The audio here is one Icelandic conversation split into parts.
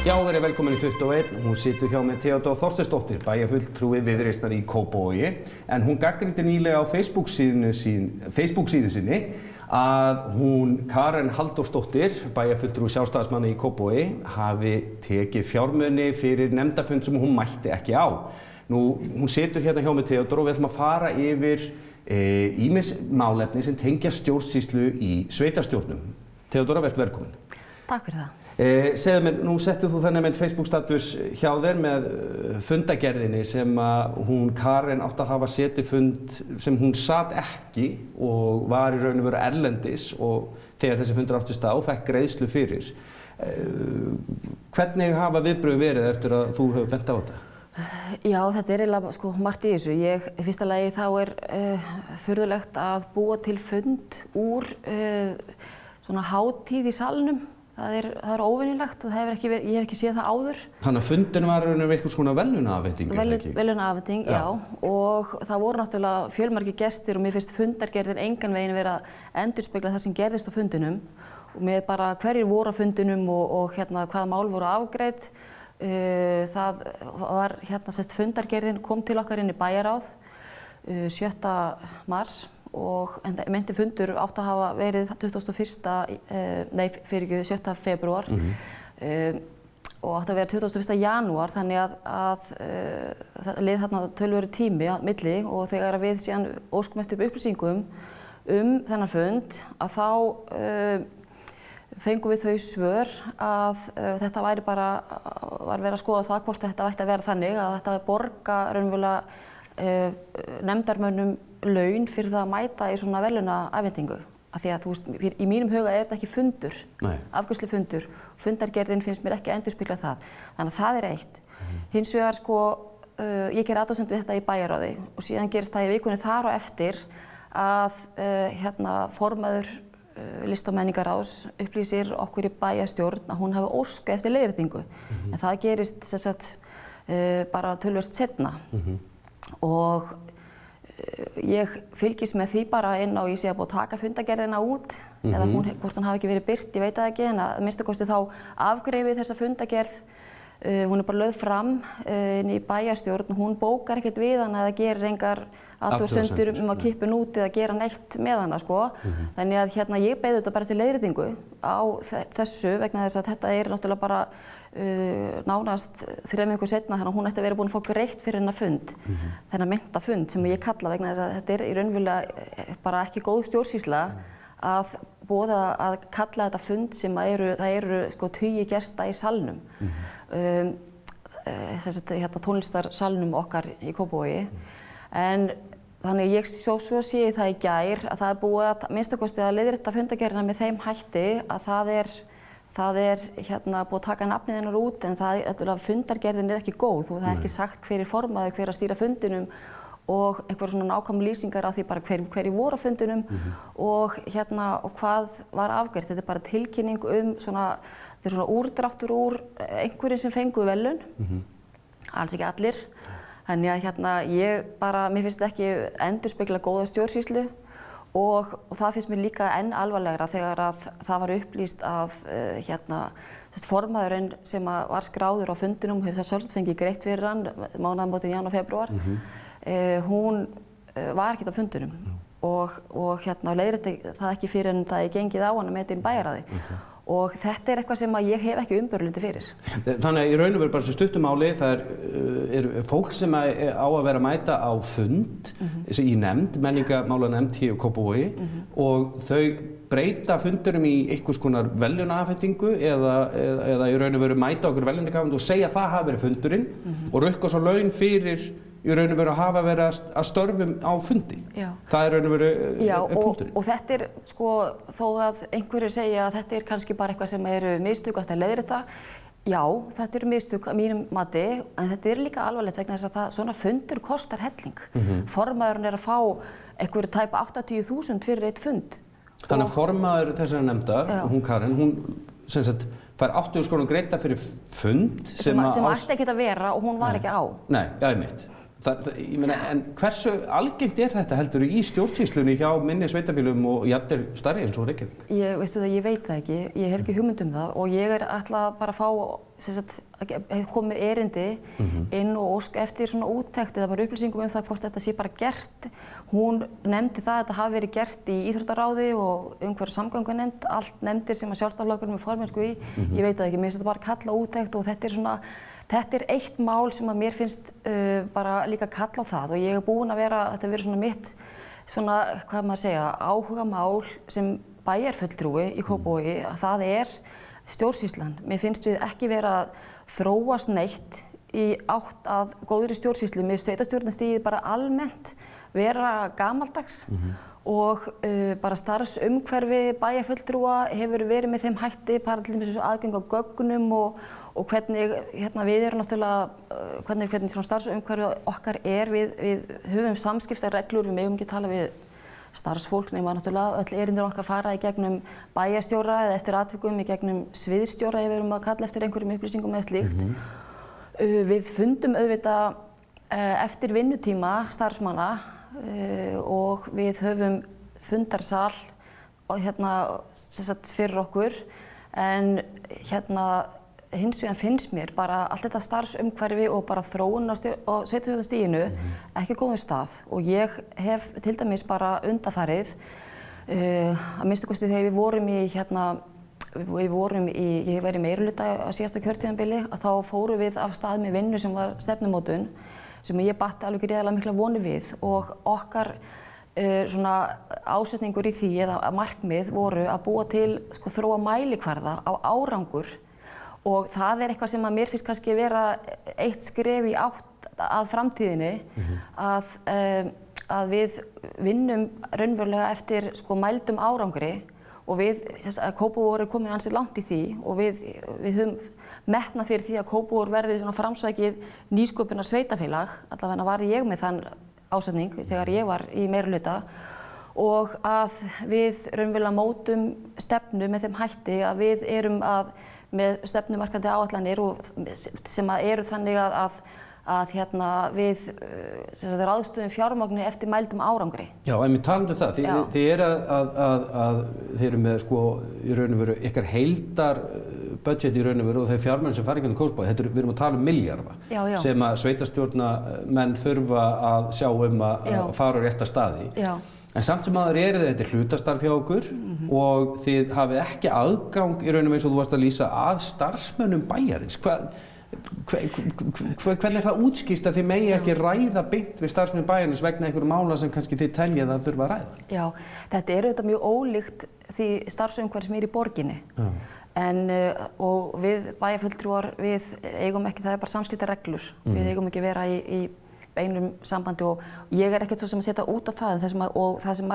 Já, verið velkomin í 21. Hún situr hjá með Theodóra Þorsteinsdóttir, bæjarfulltrúi Viðreisnar í Kópavogi, en hún gagnrýndi nýlega á Facebook-síðu sinni að hún Karen Halldórsdóttir, bæjarfulltrúi Sjálfstæðismanna í Kópavogi, hafi tekið fjármuni fyrir nefndafund sem hún mætti ekki á. Nú, hún situr hérna hjá með Theodóra og við ætlum að fara yfir ýmis málefni sem tengja stjórnsýslu í sveitarstjórnum. Theodóra, vertu velkomin. Takk fyrir það. Segðu mér, nú settir þú þannig með Facebook-status hjá þér með fundagerðinni sem að hún Karen átti að hafa setið fund sem hún sat ekki og var í raun og veru erlendis og þegar þessi fundur átti stað og fekk greiðslu fyrir. Hvernig hafa viðbrögðin verið eftir að þú hefur bent á þetta? Já, þetta eiginlega margt í þessu. Í fyrsta lagi þá furðulegt að búa til fund úr svona hátíð í salnum. Það er óvenjulegt og ég hef ekki séð það áður. Þannig að fundin var einhvers konar verðlaunaafhending, ekki? Verðlaunaafhending, já. Og það voru náttúrulega fjölmargir gestir og mér finnst fundargerðin engan veginn vera að endurspegla það sem gerðist á fundinum. Og með bara hverjir voru á fundinum og hvaða mál voru afgreidd. Það var fundargerðin kom til okkar inn í bæjarráð 7. mars. Og meinti fundur átti að hafa verið 7. febrúar og átti að vera 21. janúar, þannig að það leið þarna töluverður tími á milli og þegar við síðan óskum eftir upplýsingum þennan fund að þá fengum við þau svör að þetta væri bara, var verið að skoða það hvort þetta ætti að vera þannig að þetta væri borga raunverulega nefndarmönnum laun fyrir það að mæta í svona verðlaunaafhendingu. Af því að þú veist, í mínum huga þetta ekki fundur, afgreiðslufundur. Fundargerðin finnst mér ekki endurspegla það. Þannig að það eitt. Hins vegar ég ger athugasemd við þetta í bæjarráði og síðan gerist það í vikunni þar og eftir að formaður list- og menningarráðs upplýsir okkur í bæjarstjórn að hún hafi óskað eftir leiðréttingu. En það gerist sem sagt bara töluvert seinna. Og ég fylgist með því bara inn á ég sé að búið að taka fundagerðina út eða hvort hann hafi ekki verið birt, ég veit það ekki, en að minnsta kosti þá afgreiði þessa fundagerð. Hún bara lögð fram inn í bæjarstjórn, hún bókar ekkert við hana eða gerir engar athugasemdir að kippa henni út eða gera neitt með hana, Þannig að ég beið þetta bara til leiðréttingu á þessu vegna þess að þetta náttúrulega bara nánast 3 vikur seinna, þannig að hún ætti að vera búin að fá greitt fyrir hennar fund, þennan meinta fund sem ég kalla vegna þess að þetta í raunverulega bara ekki góð stjórnsýsla að boða að kalla þetta fund sem það eru tugi gesta í salnum. Tónlistarsalnum okkar í Kópavogi. En þannig ég svo sé það í gær að það búið að minnstakosti að leiðrétta fundagerðina með þeim hætti að það er búið að taka nafnið hennar út en fundargerðin ekki góð og það ekki sagt hver formaður, hver að stýra fundinum og einhverjum svona nákvæmum lýsingar á því bara hverjir voru á fundinum og hvað var afgreitt. Þetta bara tilkynning þetta svona úrdráttur úr einhverjum sem fengu verðlaun, alls ekki allir. Þannig að mér finnst þetta ekki endurspegla góða stjórnsýslu og það finnst mér líka enn alvarlegra þegar að það var upplýst að formaðurinn sem var skráður á fundinum hefur það sjálfsagt fengið greitt fyrir hann mánaðamótin janúar, febrúar. Hún var ekkert á fundinum og leiðrétti það ekki fyrir en það gengið á hana með þetta í bæjarráði. Og þetta eitthvað sem ég hef ekki umburðarlyndi fyrir. Þannig að í raun og veru bara sem stuttumáli, það er fólk sem á að vera að mæta á fund í nefnd, menningarmálanefnd hér í Kópavogi og þau breyta fundurum í einhvers konar verðlaunaafhendingu eða í raun og veru mæta okkur verðlaunaafhendingu og segja að það hafi verið fundurinn og rukka svo laun fyrir í raun og veru að hafa verið að störfum á fundi. Já. Það raun og veru punkturinn. Og þetta þó að einhverjir segja að þetta kannski bara eitthvað sem eru mistök að leiðrétta. Já, þetta eru mistök að mínum mati, en þetta líka alvarlegt vegna þess að svona fundur kostar helling. Formaðurinn að fá einhverju tæpa 80.000 fyrir eitt fund. Þannig að formaður þessari nefndar, hún Karen, hún sem sagt fær 80.000 greidda fyrir fund sem ætti ekki að vera og hún var ekki á. Nei, einmitt. Ég meina, en hversu algengt þetta heldur í stjórnsýslunni hjá minni sveitarfélögum og jafnvel stærri eins og Reykjavík? Ég veit það ekki, ég hef ekki hugmynd það og ég ætla bara að fá, hef komið erindi inn og ósk eftir svona úttekt eða bara upplýsingum það hvort þetta sé bara gert. Hún nefndi það að þetta hafi verið gert í Íþróttaráði og umhverfis samgöngunefnd, allt nefndir sem að Sjálfstæðisflokkurinn með formennsku í. Ég veit það ekki, mér finnst þetta bara kalla úttekt og þetta er eitt mál sem að mér finnst bara líka kalla á það og ég er búin að þetta verið svona mitt, hvað maður segja, áhugamál sem bæjarfulltrúi í Kópavogi, að það er stjórnsýslan. Mér finnst við ekki vera að þróast neitt í átt að góðri stjórnsýslu. Mér sveitarstjórnarstigið bara almennt vera gamaldags og bara starfsumhverfi bæjarfulltrúa hefur verið með þeim hætti, bara til dæmis aðgang á gögnum og hvernig við erum náttúrulega, hvernig svona starfsumhverfi okkar er, við höfum samskiptareglur, við megum ekki tala við starfsfólk nema náttúrulega öll erindir okkar fara í gegnum bæjarstjóra eða eftir atvikum í gegnum sviðsstjóra ef við erum að kalla eftir einhverjum upplýsingum eða slíkt. Við fundum auðvitað eftir vinnutíma starfsmanna og við höfum fundarsal fyrir okkur en hins vegar finnst mér bara allt þetta starfsumhverfi og bara þróun á sveitarstjórnarstiginu ekki góðum stað og ég hef til dæmis bara undanfarið að minnsta kosti þegar við vorum í ég var í meirihluta á síðasta kjörtímabili að þá fórum við af stað með vinnu sem var stefnumótun sem ég batti alveg gríðarlega mikla vonir við og okkar svona ásetningur í því eða markmið voru að búa til þróa mælikvarða á árangur og það er eitthvað sem að mér finnst kannski vera eitt skref í átt að framtíðinni að við vinnum raunverulega eftir mældum árangri og við, Kópavogur er komin ansi langt í því og við höfum metnað fyrir því að Kópavogur verði svona framsækið nýsköpunar sveitafélag, allavega var ég með þann ásetning þegar ég var í meirihluta og að við raunverulega mótum stefnu með þeim hætti að við erum með stefnumarkandi áætlanir sem eru þannig við ráðstöfum fjármagni eftir mældum árangri. Já, en við talum það. Þið eru með í raun og veru ykkar heildar budget í raun og veru og þeir fjármenn sem fara í gegnum Kópavog, við erum að tala um milljarða sem að sveitarstjórnarmenn þurfa að sjá að fara á rétta staði. Já. En samt sem aður þetta hlutastarf hjá okkur og þið hafið ekki aðgang í raun og veru eins og þú varst að lýsa að starfsmönnum bæjarins. Hvernig það útskýrt að þið megi ekki ræða beint við starfsmenn bæjarins vegna einhverju mála sem kannski þið teljið að þurfa að ræða? Já, þetta auðvitað mjög ólíkt því starfsumhverfi sem í borginni. Og við bæjarfulltrúar, við eigum ekki, það er bara samskiptareglur. Við eigum ekki vera í beinum sambandi og ég er ekkert svo sem að setja út á það og það sem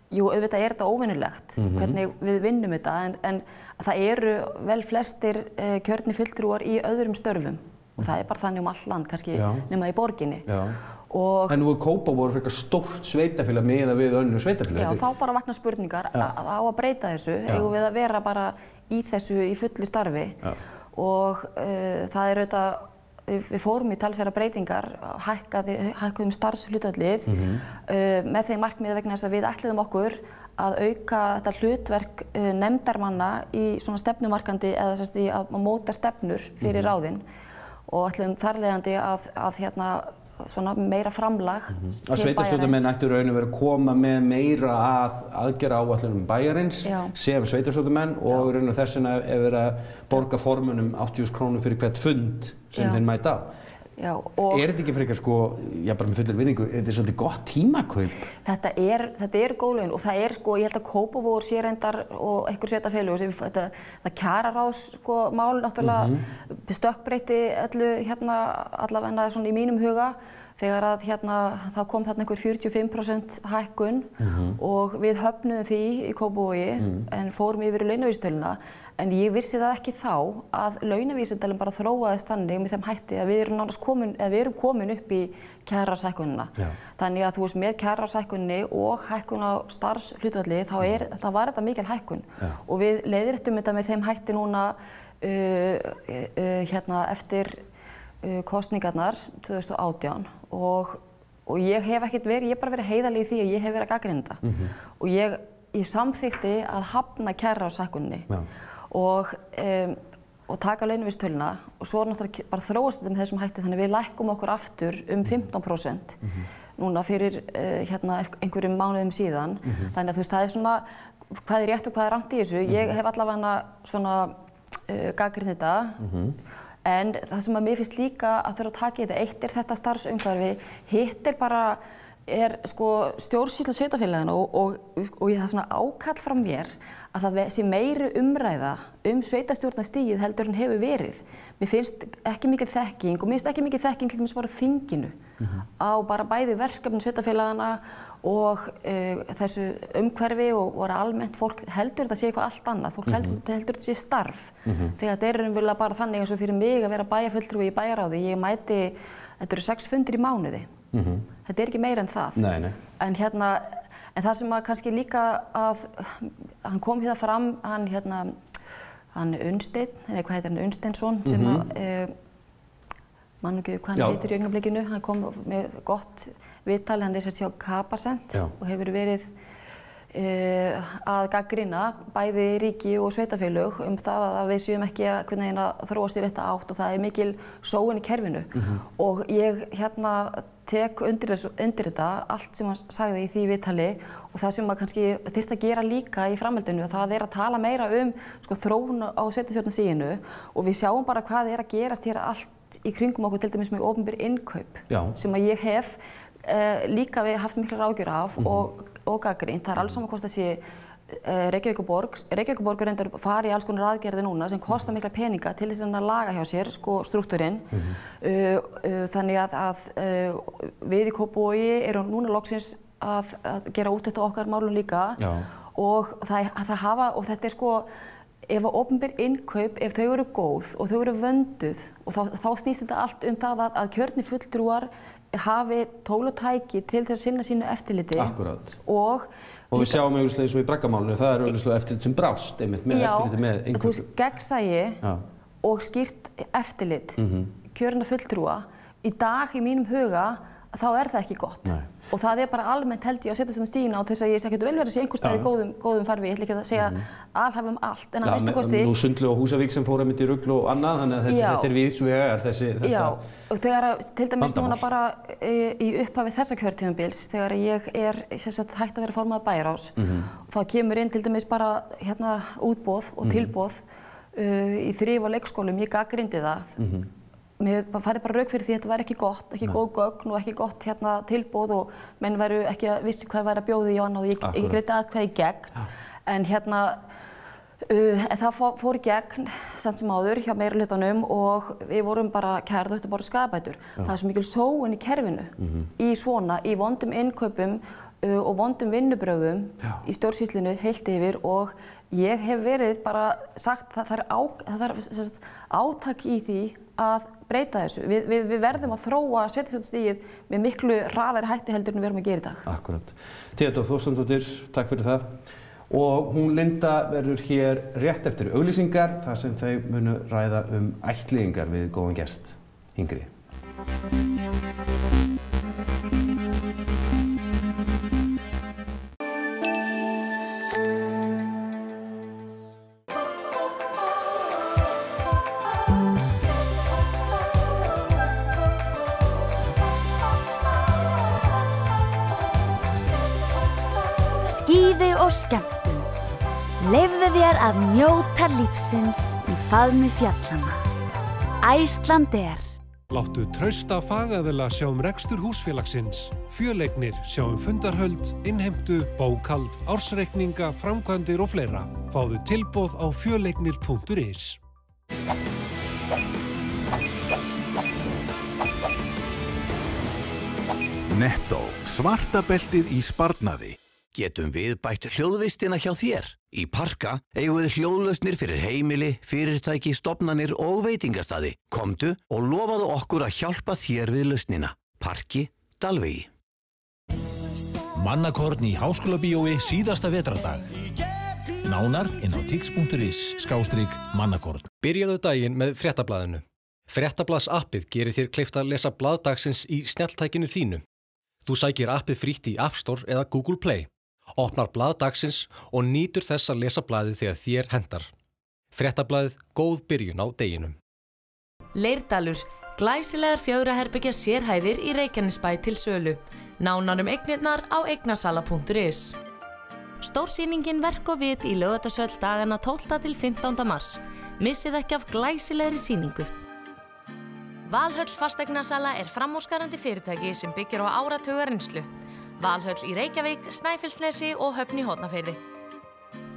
auðvitað þetta óvenjulegt, hvernig við vinnum þetta, en það eru vel flestir kjörnir fulltrúar í öðrum störfum og það er bara þannig all land, kannski nema í borginni. En nú Kópavogur frekar stórt sveitafélag miðað við önnur sveitafélag. Já, þá bara vakna spurningar á að breyta þessu, eigum við að vera bara í þessu í fullu starfi og það er auðvitað við fórum í talsverðar breytingar, hækkuðum starfshlutfallið með þeim markmiði vegna þess að við ætluðum okkur að auka þetta hlutverk nefndarmanna í svona stefnumarkandi eða að móta stefnur fyrir ráðin og ætluðum þarlegandi að svona meira framlag til bæjarins. Að sveitarstjórnarmenn ættu raun og veru að koma með meira að aðgerða áætlunum bæjarins sem sveitarstjórnarmenn og raun og þess vegna er verið að borga formunum 80.000 krónur fyrir hvert fund sem þeir mæta á. Er þetta ekki frekar bara með fullir virðingu, þetta er svolítið gott tímakaup? Þetta er góð laun og það ég held að Kópavogur sé reyndar og einhver sveitafélög, þetta kjararáðsmál náttúrulega stökkbreytti öllu allavega svona í mínum huga þegar að það kom þarna einhver 45% hækkun og við höfnuðum því í Kópavogi en fórum yfir í launavísitöluna en ég vissi það ekki þá að launavísitölun bara þróaðist þannig með þeim hætti að við erum komin upp í kjararáðshækkunina. Þannig að þú veist með kjararáðshækkunni og hækkun á starfshlutfalli þá var þetta mikil hækkun og við leiðréttum þetta með þeim hætti núna eftir kosningarnar 2018 og ég hef ekkert verið, ég hef bara verið heiðarleg í því að ég hef verið að gagnrýna þetta. Og ég samþykkti að hafna kjararáðshækkuninni og taka launavísitöluna og svo náttúrulega bara þróast þetta með þessum hætti þannig að við lækkum okkur aftur 15% núna fyrir einhverjum mánuðum síðan. Þannig að þú veist, það svona hvað rétt og hvað rangt í þessu. Ég hef allavega svona gagnrýnt þetta. En það sem að mér finnst líka að þurfa að taka í þetta, eitt þetta starfsumhverfi, hitt bara sko stjórnsýsla sveitarfélaginu og það svona ákall frá mér að það sé meiri umræða sveitarstjórnarstigið heldur en hefur verið. Mér finnst ekki mikil þekking og mér finnst ekki mikil þekking til dæmis bara þinginu á bara bæði verkefni sveitarfélagana og þessu umhverfi og almennt fólk heldur þetta sé eitthvað allt annað. Fólk heldur þetta sé starf. Þegar þetta raunverulega bara þannig eins og fyrir mig að vera bæjarfulltrúi í bæjarráði, ég mæti, þetta eru 6 fundir í mánuði. Þetta ekki meira en það. Nei. En það sem að kannski líka að hann kom hérna fram, hann Unnsteinn, hvað heitir hann, Unnsteinsson, sem að mann ekki hvað hann heitir í augnablikinu, hann kom með gott viðtal, hann hjá Capacent og hefur verið að gagnrýna bæði ríki og sveitarfélög það að við séum ekki að þróast í rétta átt og það mikil sóun í kerfinu. Og ég tek undir þetta allt sem hann sagði í því viðtali og það sem að kannski þyrfti að gera líka í framhaldinu, það að tala meira sko, þróun á sveitarstjórnarstiginu og við sjáum bara hvað að gerast hér allt í kringum okkur, til dæmis með opinber innkaup sem að ég hef líka haft miklar áhyggjur af og gagnrýnt. Það alveg saman hvort það sé Reykjavíkurborg reyndar fari í alls konar aðgerðir núna sem kostar mikla peninga til þess að laga hjá sér sko struktúrinn. Þannig að við í Kópavogi erum núna loksins að gera úttekt á okkar málum líka og þetta sko ef opinber innkaup, ef þau eru góð og þau eru vönduð og þá snýst þetta allt það að kjörnir fulltrúar hafi tól og tæki til þess að sinna sínu eftirliti. Akkurat. Og við sjáum auðvitað eins og í Braggamálinu, það er auðvitað eftirlit sem brást einmitt með eftirliti með innkaup. Þú veist, gegnsæi og skýrt eftirlit kjörna fulltrúa í dag í mínum huga þá það ekki gott. Og það bara almennt held ég á sveitarstjórnarstiginu á þess að ég sé ekki vel verið að sé einhvers staðar í góðum farfi, ég ætla ekki að segja alhæfum allt, en að minnsta kosti. Nú Sundlu og Húsavík sem fóru einmitt í rugl og annað, þannig að þetta víðsvegar þetta. Já, og þegar til dæmis núna bara í upphafi þessa kjörtímabils, þegar ég hægt að vera formaður bæjarráðs, þá kemur inn til dæmis bara útboð og tilboð í þrif- og leikskólum, ég gagnrýndi það. Mér færði bara rauk fyrir því að þetta væri ekki gott, ekki góð gögn og ekki gott tilboð og menn væru ekki að vissi hvað væri að bjóða í og annað og ég greiddi atkvæði í gegn. En það fór í gegn samt sem áður hjá meirihlutanum og við vorum bara kærð og þetta bara skaðabætur. Það svo mikil sóun í kerfinu í vondum innkaupum og vondum vinnubrögðum í stjórnsýslunni heilt yfir og ég hef verið bara sagt það er átak í því að breyta þessu. Við verðum að þróa sveitarstjórnarstigið með miklu hraðari hætti heldur en við erum að gera í dag. Akkurat. Theodóra Þórsteinsdóttir, takk fyrir það. Og hún Linda verður hér rétt eftir auglýsingar þar sem þau munu ræða ættleiðingar við góðan gest, Ingrid. Skíði og skemmtun. Leyfðu þér að njóta lífsins í faðmi fjallanna. Icelandair. Láttu trausta fagaðila sjá rekstur húsfélagsins. Fjöleignir sjá fundarhöld, innheimtu, bókhald, ársreikninga, framkvæmdir og fleira. Fáðu tilboð á fjöleignir.is. Netto, svarta beltið í sparnaði. Getum við bætt hljóðvistina hjá þér? Í Parka eigum við hljóðlausnir fyrir heimili, fyrirtæki, stofnanir og veitingastaði. Komdu og lofaðu okkur að hjálpa þér við lausnina. Parki, Dalvegi. Mannakorn í Háskólabíói síðasta vetrardag. Nánar inn á tix.is/mannakorn. Byrjaðu daginn með Fréttablaðinu. Fréttablaðsappið gerir þér kleift að lesa blaðdagsins í snjalltækinu þínu. Þú sækir appið frítt í App Store eða Google Play, opnar blaðdagsins og nýtur þess að lesa blaðið þegar þér hendar. Fréttablaðið, góð byrjun á deginum. Leirdalur, glæsilegar 4 herbergja sérhæðir í Reykjanesbæ til sölu. Nánar eignirnar á eignasala.is. Stórsýningin Verk og vit í Laugardalshöll dagana 12. til 15. mars. Missið ekki af glæsilegri sýningu. Valhöll fasteignasala framúrskarandi fyrirtæki sem byggir á áratuga reynslu. Valhöll í Reykjavík, Snæfellsnesi og Höfn í Hornafirði.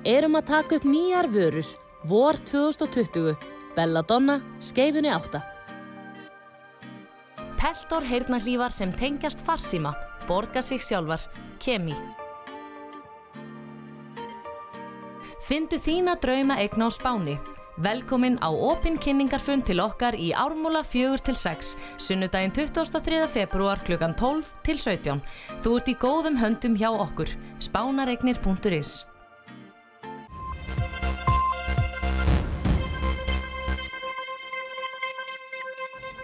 Erum að taka upp nýjar vörur. Vor 2020. Belladonna, Skeifunni 8. Peltor heyrnarhlífar sem tengjast farsíma. Borga sig sjálfar. Kemi. Findu þína drauma eign á Spáni. Velkomin á opinn kynningarfund til okkar í Ármúla 4-6, sunnudaginn 23. febrúar klukkan 12 til 17. Þú ert í góðum höndum hjá okkur. Spánareignir.is.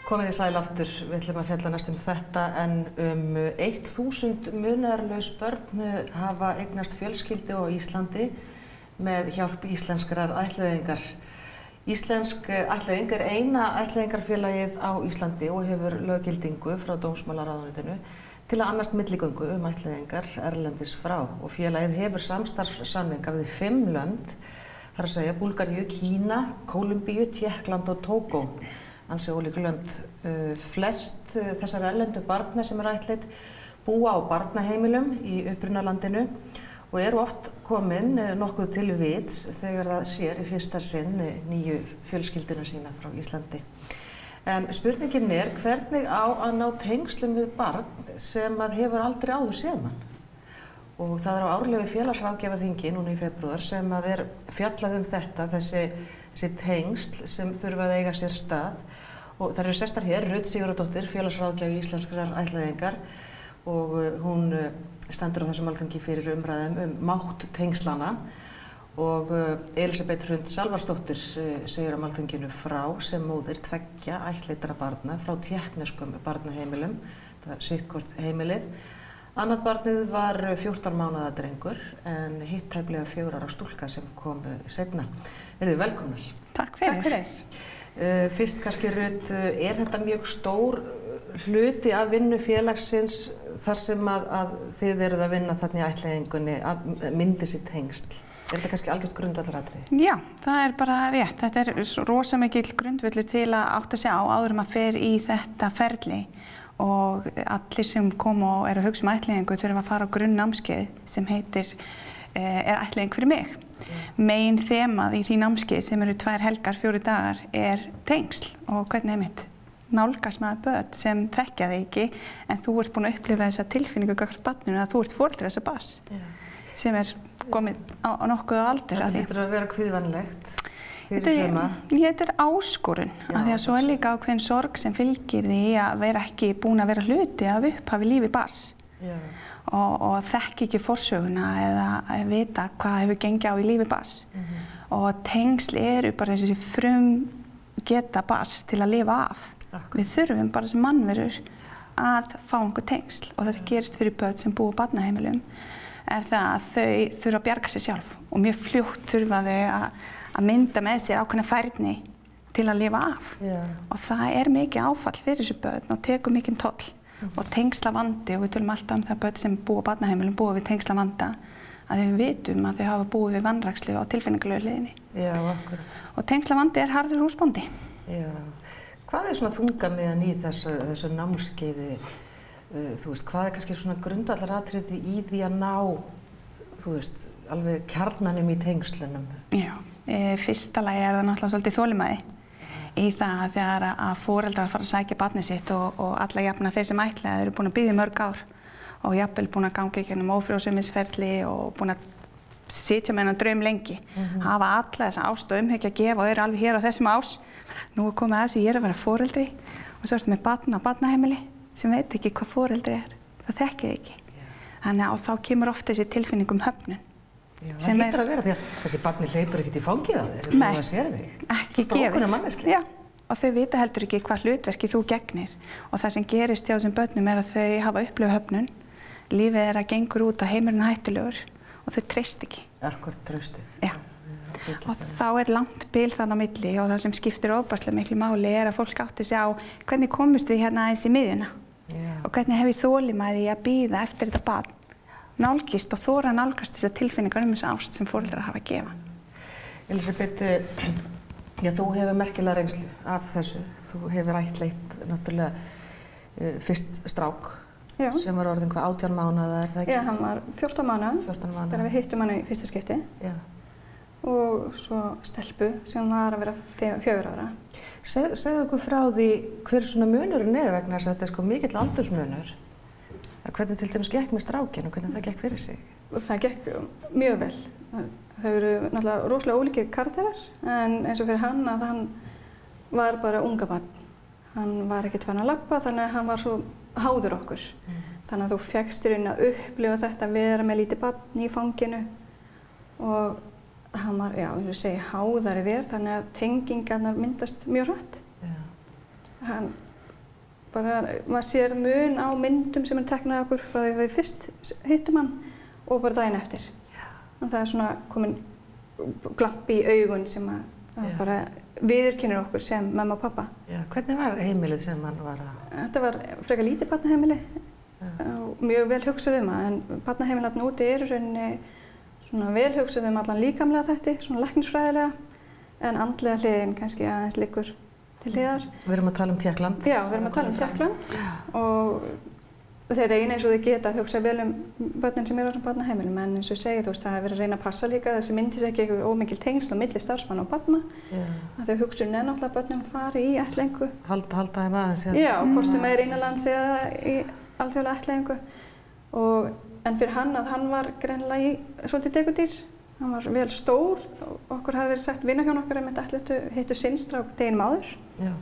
Komið sæl aftur, við ætlum að fjalla næst þetta en 1000 munaðarlaus börn hafa eignast fjölskyldu á Íslandi með hjálp íslenskrar ættleiðingar. Íslensk ættleiðing eina ættleiðingarfélagið á Íslandi og hefur löggildingu frá dómsmálaráðuneytinu til að annast milligöngu ættleiðingar erlendis frá og félagið hefur samstarfssamninga við 5 lönd, þar að segja Búlgaríu, Kína, Kólumbíu, Tékkland og Tógó. Ansi ólík lönd. Flest þessar erlendu barna sem ættleidd búa á barnaheimilum í upprunalandinu og eru oft komin nokkuð til vits þegar það sér í fyrsta sinn nýju fjölskylduna sína frá Íslandi. En spurningin hvernig á að ná tengslum við barn sem hefur aldrei áður séð mann. Og það á árlegu félagsráðgjafaþingi núna í febrúar sem fjallað þetta, þessi tengsl sem þurfa að eiga sér stað. Og það eru sestar hér, Rut Sigurðardóttir, félagsráðgjafi íslenskrar ættleiðingar og hún stendur á þessum málþingi fyrir umræðum mátt tengslana og Elísabet Hrund Salvarsdóttir segir á málþinginu frá sem móðir 2 ættleiddra barna frá tékkneskum barnaheimilum, það var sitt hvort heimilið. Annað barnið var 14 mánaða drengur en hitt tæplega 4 ára stúlka sem kom seinna. Verið velkomnar. Takk fyrir. Fyrst kannski Rut, þetta mjög stór hluti af vinnu félagsins þar sem að þið eruð að vinna þarna í ættleiðingunni að myndi sér tengsl? Þetta kannski algjört grundvallaratriði? Já, það bara rétt. Þetta rosa mikill grundvöllur til að átta sig á áður maður fer í þetta ferli og allir sem koma og eru að hugsa ættleiðingu þurfa að fara á grunnnámskeið sem heitir ættleiðing fyrir mig. Megin þemað í því námskeið sem eru 2 helgar, 4 dagar tengsl og hvernig mitt nálgast maður börn sem þekkja þig ekki en þú ert búin að upplifa þessa tilfinningu gagnvart barninu að þú ert foreldri þessa barns sem komið á nokkuð aldur. Þetta hlýtur að vera kvíðvænlegt fyrir suma? Þetta áskorun, af því að svo líka ákveðin sorg sem fylgir því að vera ekki búin að vera hluti af upphafi lífi barns og þekki ekki forsöguna eða vita hvað hefur gengið á í lífi barns. Og tengsl eru bara þessi geta barns til að lifa af. Við þurfum bara sem mannverur að fá einhver tengsl og það sem gerist fyrir börn sem búa á barnaheimilum það að þau þurfa að bjarga sig sjálf og mjög fljótt þurfa þau að mynda með sér ákveðna færni til að lifa af. Og það mikið áfall fyrir þessu börn og tekur mikinn toll og tengslavandi og við tölum alltaf það börn sem búa á barnaheimilum búa við tengslavanda að við vitum að þau hafa búið við vanrækslu á tilfinningalegu hliðinni. Já, akkurat. Og tengslavandi harður húsbóndi. Já. Hvað svona þungamiðjan í þessu námskeiði? Þú veist, hvað kannski svona grundvallaratriði í því að ná, þú veist, alveg kjarnanum í tengslunum? Já, fyrsta lagi það náttúrulega svolítið þolinmæði í það að þegar að foreldrar fara að sækja barnið sitt og alla jafna þeir sem ættleiða eru búin að bíða í mörg ár og jafnvel búin að ganga í gegnum ófrjósemisferli og búin að sitja með þennan draum lengi, hafa alla þessa ást og umhyggju að gefa og eru alveg hér á þessum ás. Nú komið að þessu, ég að vera foreldri og svo ertu með barn á barnaheimili sem veit ekki hvað foreldri það þekkið ekki. Þannig að þá kemur oft þessi tilfinning höfnun. Já, það hlýtur að vera því að kannski barnið hleypur ekkert í fangið á þér, Nei, að sér þig. Ekki gefið. Bara ókunna manneskja. Já, og þau vita heldur ekki hvað hlutverki þú gegnir og það sem gerist hjá þessum börnum að þau hafa upplifað höfnun, lífið að gengur út að heimurinn hættulegur og þau treyst ekki. Akkúrat traustið. Já. Og þá langt bil þarna á milli og það sem skiptir ofboðslega miklu máli að fólk átti sig á hvernig komumst við hérna aðeins í miðjuna og hvernig hef ég þolinmæði að bíða eftir þetta barn, nálgist og þora að nálgast þessar tilfinningar þessa ást sem foreldrar hafa að gefa. Elisabeth, þú hefur merkilega reynslu af þessu. Þú hefur ættleitt náttúrulega fyrst strák sem var orðinn 18 mánaða, það ekki? Já, hann var 14 mánaða þegar við hittum hann í fyrsta skipti. Já. Og svo stelpu sem var að vera 4 ára. Segðu okkur frá því hver svona munurinn vegna þess að þetta mikill aldursmunur. Hvernig til dæmis gekk með strákinn og hvernig það gekk fyrir sig? Það gekk mjög vel. Það eru náttúrulega rosalega ólíkir karakterar en eins og fyrir hann að hann var bara unga barn. Hann var ekkert farinn að labba þannig að hann var svo háður okkur. Þannig að þú fékkst í rauninni að upplifa þetta að vera með lítið barn í fanginu og hann var, eins og ég segi, háðari þér þannig að tengingarnar myndast mjög hratt. Hann bara, maður sér mun á myndum sem hann teknaði okkur frá því við fyrst hittum hann og bara daginn eftir. Og það svona komin glamp í augun sem að bara viðurkennir okkur sem mamma og pappa. Hvernig var heimilið sem hann var að? Þetta var frekar lítið barnaheimili og mjög vel hugsað um það en barnaheimilarnir úti eru rauninni svona vel hugsað um allan líkamlega þætti, svona læknisfræðilega, en andlega hliðin kannski aðeins liggur til hliðar. Við erum að tala um Tékkland. Já, við erum að tala um Tékkland og þeir reyna eins og þau geta að hugsa vel um börnin sem eru á þessum barnaheimilum, en eins og ég segi það hefur verið að reyna að passa líka þessi myndist ekki eitthvað ómikil tengsl á milli starfsmanna og barna, að þau hugsa náttúrulega börnin fari í ættleiðingu. Halda þeim aðeins. Já, hvort sem er innanlands eða í alþjóðlega ættleiðingu. En fyrir hann að hann var greinilega í svolítið dekudýr. Hann var vel stór og okkur hafði verið sagt vinahjón okkar einmitt hittu sinn strák deginum áður. Já.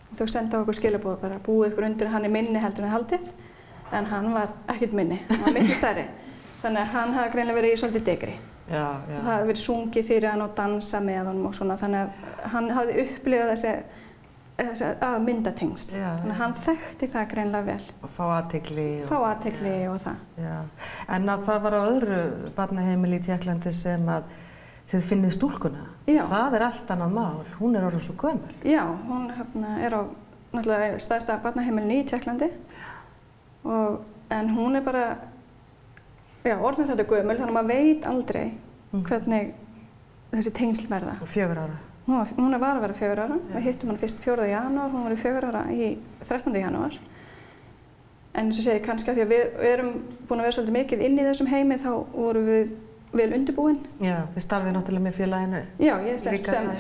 Og þau senda okkur skilaboð bara búið ykkur undir hann minni heldur en haldið. En hann var ekkert minni, hann var miklu stærri. Þannig að hann hafði greinilega verið í svolítið dekri. Já. Það hafði verið sungið fyrir hann og dansað með honum og svona. Þannig að hann hafði upplifað þessi að mynda tengsl. Þannig að hann þekkti það greinilega vel. Og fá athygli. Og það. Já. En að það var á öðru barnaheimili í Tékklandi sem að þið finnið stúlkuna. Já. Það allt annað mál. Hún orðin svo gömul. Já, hún er á náttúrulega stærsta barnaheimilinu í Tékklandi. En hún bara orðin þetta gömul þannig að maður veit aldrei hvernig þessi tengsl verða. Og 4 ára. Hún var að vera 4 ára. Við hittum hann fyrst 4. janúar, hún var 4 ára í 13. janúar. En eins og segi kannski að því að við erum búin að vera svolítið mikið inn í þessum heimi þá vorum við vel undirbúin. Já, þið starfið náttúrulega með félaginu. Já, ég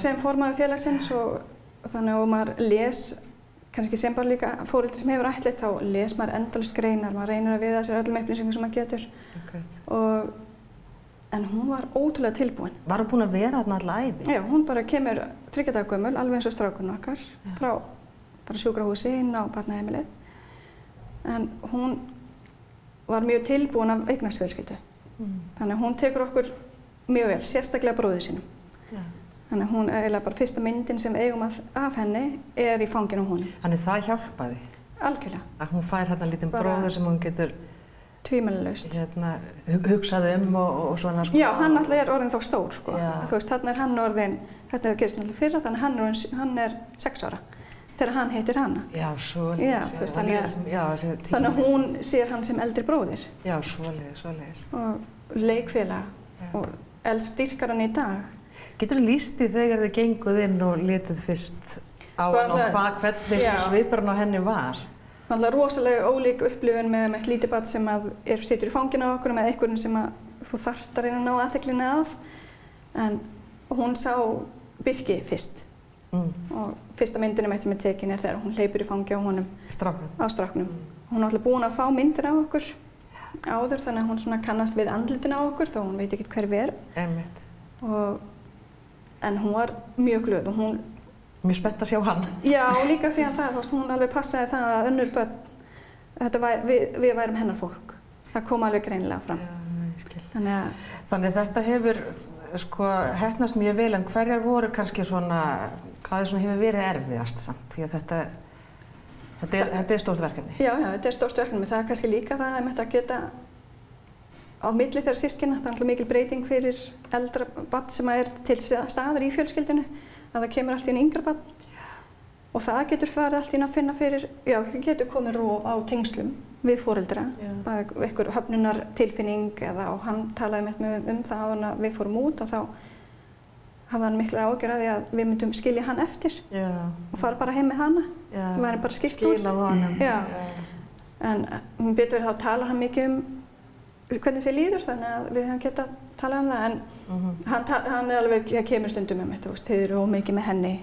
sem formaður félagsins og þannig að maður les, kannski sem bara líka foreldri sem hefur ættleitt þá les maður endalaust greinar, maður reynir að viða sér öllum upplýsingum sem maður getur. En hún var ótrúlega tilbúin. Var hún búin að vera þarna alla ævi? Já, hún bara kemur 3 daga gömul, alveg eins og strákurinn okkar, frá bara sjúkrahúsi inn á barnaheimilið. En hún var mjög tilbúin af eignarfjölskyldu. Þannig að hún tekur okkur mjög vel, sérstaklega bróður sínum. Þannig að hún eiginlega bara fyrsta myndin sem eigum af henni í fanginu á honum. Þannig það hjálpaði? Algjörlega. Að hún fær hérna lítinn bróður sem hún getur tvímælalaust. Hugsaði og svona sko. Já, hann alltaf orðinn þá stór sko. Þú veist, þarna hann orðinn, þetta hefur gerist náttúrulega fyrra, þannig að hann 6 ára. Þegar hann heitir hana. Já, svoleiðis. Þannig að hún sér hann sem eldri bróðir. Já, svoleiðis. Og leikfélag og elst dýrkar hann í dag. Getur þú lýst því þegar þið genguð inn og letuð fyrst á hann og hvernig svipurinn á henni var? Náttúrulega rosalega ólík upplifun með lítið barn sem situr í fanginu á okkur með einhverjum sem þú þarft að reyna að ná athyglinni af. En hún sá Birki fyrst. Og fyrsta myndin sem tekin þegar hún hleypur í fangi á honum. Á stráknum. Hún er náttúrulega búin að fá myndir af okkur áður þannig að hún svona kannast við andlitin á okkur þó hún veit ekki hver við erum. Einmitt. En hún var mjög glöð og hún mjög spennt að sjá hann. Já, og líka því að hún alveg passaði það að önnur börn, við værum hennar fólk. Það kom alveg greinilega fram. Þannig að þetta hefur heppnast mjög vel, en hverjar voru kannski svona Hvað svona hefur verið erfiðast samt? Því að þetta stórt verkefni. Já, þetta stórt verkefni. Það kannski líka það að geta á milli þeirra systkina. Það mikil breyting fyrir eldra barn sem til staðar í fjölskyldinu. Að það kemur allt í yngra barn. Og það getur farið allt í að finna fyrir, það getur komið rof á tengslum við foreldra. Einhver höfnunartilfinning og hann talaði með mig það áður en við fórum út og þá hafði hann miklar áhyggjur af því að við myndum skilja hann eftir og fara bara heim með hana. Við værum bara skipt út. Skila á honum. En betur þá talar hann mikið hvernig sér líður þannig að við höfum getað talað það. En hann alveg kemur stundum með mig, þið eru ómikið með henni.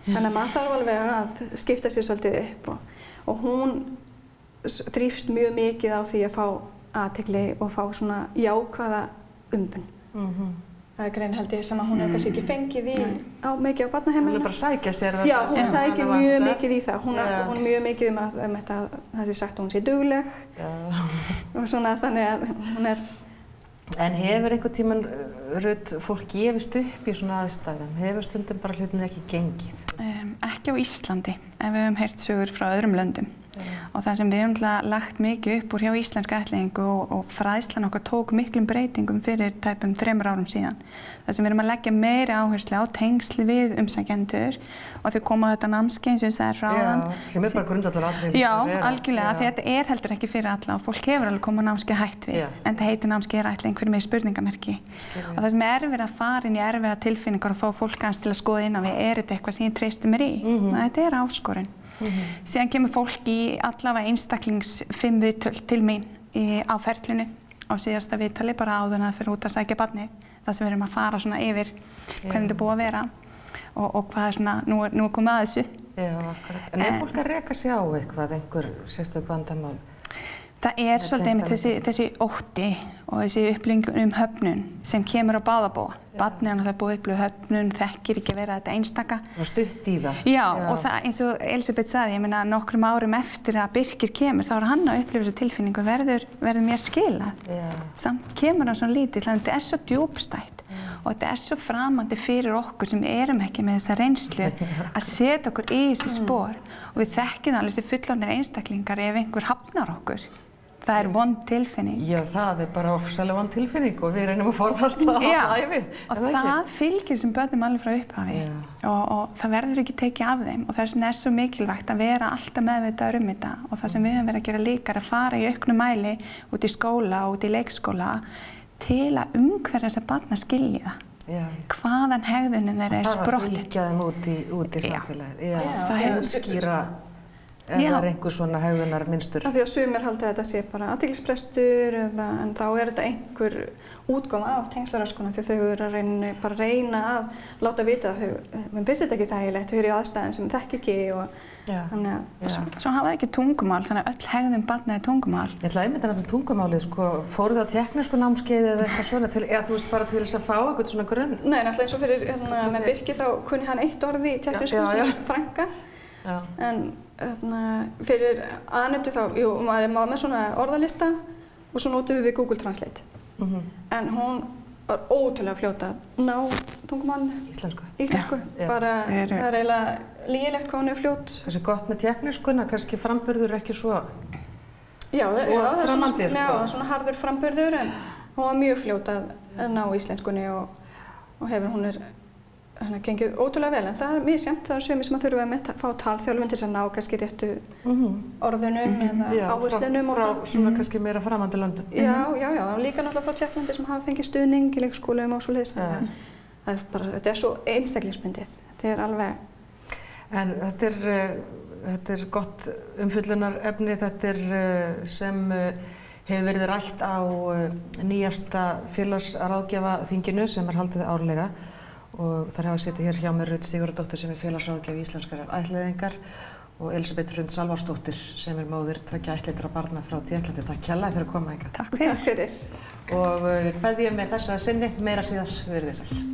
Þannig að maður þarf alveg að skipta sér svolítið upp og hún þrífst mjög mikið á því að fá athygli og fá svona jákvæða umbun. Það grein held ég sem að hún hefur kannski ekki fengið mikið á barnaheimilinu. Hún bara sækja sér þetta. Já, hún sækir mjög mikið í það. Hún er mjög mikið að það sé sagt að hún sé dugleg og svona þannig að hún er. En hefur einhvern tímann, Ruth, fólk gefist upp í svona aðstæðum? Hefur stundum bara hlutinir ekki gengið? Ekki á Íslandi, en við höfum heyrt sögur frá öðrum löndum. Og það sem við höfum lagt mikið upp úr hjá íslenska ættleiðingu og fræðslan okkar tók miklum breytingum fyrir tæpum 3 árum síðan. Það sem við erum að leggja meiri áherslu á tengsli við umsækjendur og þau koma á þetta námskeið sem ég sagði frá áðan. Sem bara grundvallaratriði. Já, algjörlega, því þetta heldur ekki fyrir alla og fólk hefur alveg komið á námskeið hætt við. En það heitir námskeið ættleiðing fyrir mig spurningamerki. Og það sem erfitt að fara inn í erfiðar tilfinningar og fá fólk aðeins til að skoða inn á við, þetta eitthvað sem ég treysti mér í? Þetta áskorun. Síðan kemur fólk í allavega einstaklings 5 viðtöl til mín á ferlinu á síðasta viðtali bara áður en það fyrir út að sækja barnið. Það sem við erum að fara svona yfir hvernig þetta er búið að vera og hvað svona, nú er komið að þessu. Já, akkurat. En fólk að reka sig á eitthvað, einhver sérstök vandamál? Það svolítið einmitt þessi ótti og þessi upplifun höfnun sem kemur á báða bóga. Barnið er náttúrulega búið upplifun höfnun, þekkir ekki að vera þetta einstaka. Svo stutt í það. Já, og það eins og Elisabeth sagði, ég meina nokkrum árum eftir að Birkir kemur, þá hann að upplifa þessu tilfinningu verður mér skilað. Samt kemur hann svona lítið, þannig að þetta svo djúpstætt og þetta svo framandi fyrir okkur sem erum ekki með þessa reynslu að setja okkur í þessi spor og við þekkjum alveg þessi fullorðnir einstaklingar ef einhver hafnar okkur. Það er vond tilfinning. Já, það er bara ofsalega vond tilfinning og við reynum að forðast það alla ævi. Og það fylgir þessum börnum alveg frá upphafi og það verður ekki tekið af þeim og þess vegna svo mikilvægt að vera alltaf meðvitaður þetta og það sem við höfum verið að gera líka er að fara í auknum mæli út í skóla og út í leikskóla til að umhverfa þess að barna skilji það. Hvaðan hegðunin þeirra sprottin. Það þarf að fylgja þeim út í samfélagið. Það hefur skýra eða einhver svona hegðunar mynstur. Af því að sumir halda þetta sé bara athyglisbrestur en þá er þetta einhver útgáfa af tengslaröskuna því þau eru að reyna að láta vita að þeim finnst þetta ekki þægilegt, þau eru í aðstæðum sem þekki ekki og þannig að svo hafa það ekki tungumál, þannig að öll hegðun barna er tungumál. Ég ætla einmitt að nefna tungumálið, fóruð þið á tékknesku námskeiði eða eitthvað svona eða þú veist bara til þess að fá eitthvað svona grunn? Nei, náttúrulega eins og fyrir með Birki þá kunni hann 1 orð í tékknesku sem frænka. En fyrir Anutu þá, maður er með svona orðalista og svo notum við Google Translate. En hún var ótrúlega fljót að ná tungumálinu. Íslensku. Bara það er eiginlega lygilegt hvað hún er fljót. Kannski gott með tékkneskuna, kannski framburður ekki svo framandir. Já, það er svona harður framburður en hún var mjög fljót að ná íslenskunni og hún er gengið ótrúlega vel, en það er misjafnt. Það er sumir sem að þurfa að fá talþjálfun til þess að ná kannski réttu orðunum eða áherslunum. Frá svona kannski meira framandi löndum. Já, líka náttúrulega frá Tékklandi sem hafa fengið stuðning í leikskólum og svoleiðis. Þetta er svo einstaklingsbundið. Þetta er alveg. En þetta er gott umfjöllunarefni. Þetta er sem hefur verið rætt á nýjasta félagsráðgjafaþinginu sem er haldið árlega. Og þar hafa setið hér hjá mér Ruth Sigurðardóttir sem er félagsráðgjafi íslenskrar ættleiðingar og Elisabeth Hrund Salvarsdóttir sem er móðir 2 ættleiddra barna frá Tékklandi. Takk kærlega fyrir að koma hingað. Takk fyrir. Og kveðjum með þessa sinni, meira síðar, verið þið sæl.